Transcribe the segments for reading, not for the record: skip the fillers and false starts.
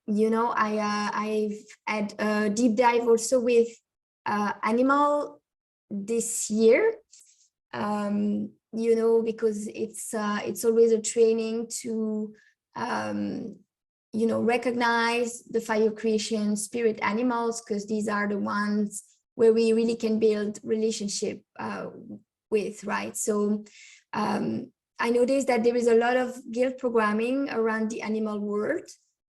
I've had a deep dive also with animal this year, because it's always a training to, recognize the fire creation spirit animals, because these are the ones where we really can build relationship with, right? So I noticed that there is a lot of guilt programming around the animal world.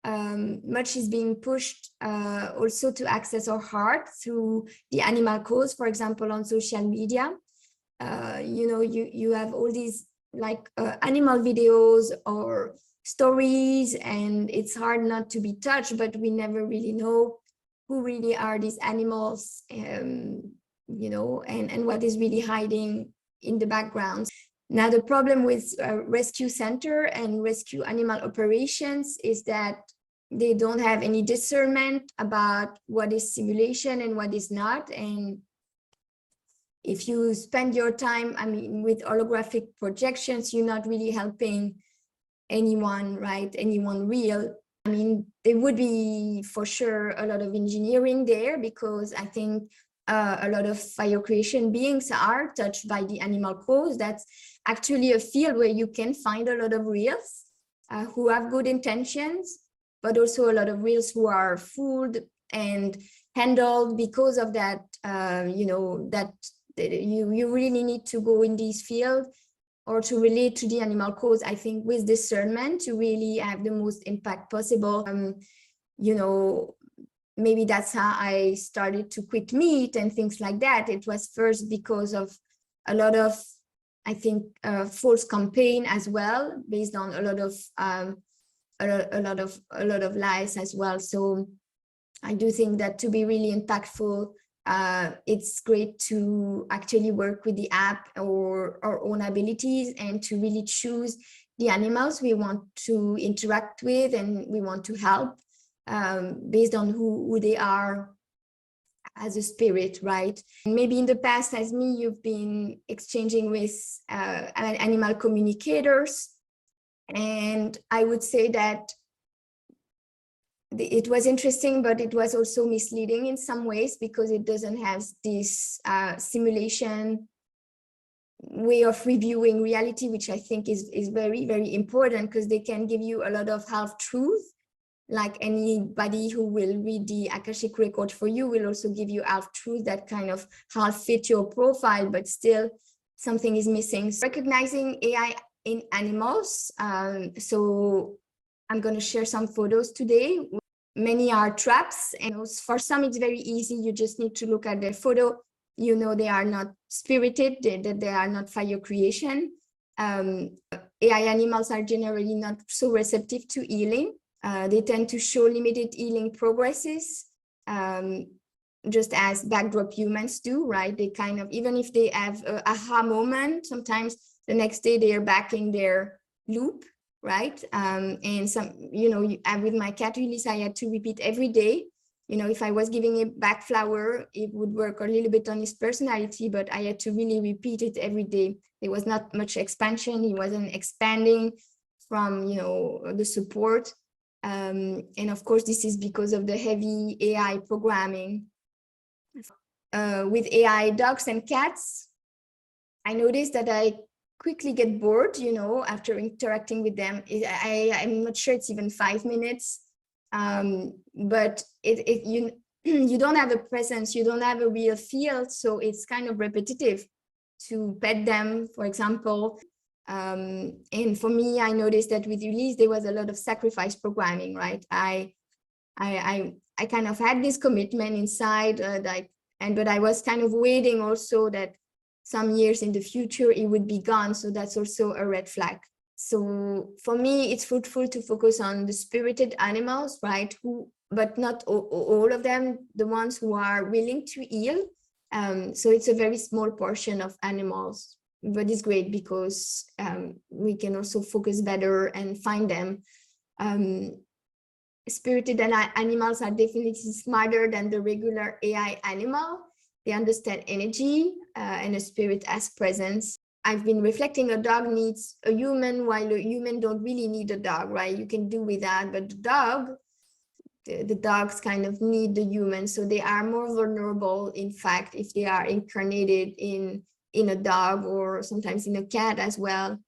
Much is being pushed also to access our heart through the animal cause, for example, on social media. You have all these animal videos or stories, and it's hard not to be touched, but we never really know who really are these animals, and what is really hiding in the background. Now, the problem with rescue center and rescue animal operations is that they don't have any discernment about what is simulation and what is not. And if you spend your time, with holographic projections, you're not really helping anyone, right? Anyone real. There would be for sure a lot of engineering there, because I think a lot of fire creation beings are touched by the animal cause. That's actually a field where you can find a lot of reals who have good intentions, but also a lot of reals who are fooled and handled because of that. That you really need to go in this field or to relate to the animal cause, I think, with discernment to really have the most impact possible. Maybe that's how I started to quit meat and things like that. It was first because of a lot of, I think, false campaign as well, based on a lot of lies as well. So I do think that to be really impactful, it's great to actually work with the app or our own abilities, and to really choose the animals we want to interact with and we want to help, based on who they are as a spirit, right? And maybe in the past, as me, you've been exchanging with animal communicators, and I would say that it was interesting, but it was also misleading in some ways, because it doesn't have this simulation way of reviewing reality, which I think is very, very important, because they can give you a lot of half truth. Like anybody who will read the Akashic record for you will also give you half truth that kind of half fit your profile, but still something is missing. So recognizing AI in animals. So I'm going to share some photos today. Many are traps, and for some it's very easy. You just need to look at their photo. They are not spirited, they are not fire creation. AI animals are generally not so receptive to healing. They tend to show limited healing progresses, just as backdrop humans do, right? They kind of, even if they have an aha moment, sometimes the next day they are back in their loop, right? And some, with my cat release, I had to repeat every day. If I was giving him back flower, it would work a little bit on his personality, but I had to really repeat it every day. There was not much expansion. He wasn't expanding from, the support. And of course, this is because of the heavy AI programming. With AI dogs and cats, I noticed that I quickly get bored, after interacting with them. I'm not sure it's even 5 minutes, but you don't have a presence, you don't have a real feel, so it's kind of repetitive to pet them, for example. And for me, I noticed that with release, there was a lot of sacrifice programming, right? I kind of had this commitment inside, but I was kind of waiting also that some years in the future it would be gone. So that's also a red flag. So for me, it's fruitful to focus on the spirited animals, right? But not all of them, the ones who are willing to heal. So it's a very small portion of animals, but it's great because we can also focus better and find them. Spirited animals are definitely smarter than the regular AI animal. They understand energy and a spirit as presence. I've been reflecting a dog needs a human, while a human don't really need a dog, right? You can do with that, but the dog, the dogs kind of need the humans, so they are more vulnerable, in fact, if they are incarnated in a dog or sometimes in a cat as well.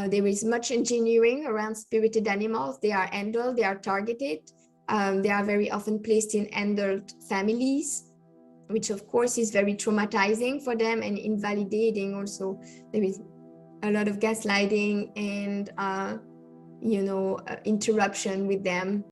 There is much engineering around spirited animals. They are handled, they are targeted. They are very often placed in handled families, which of course is very traumatizing for them and invalidating also. There is a lot of gaslighting and interruption with them.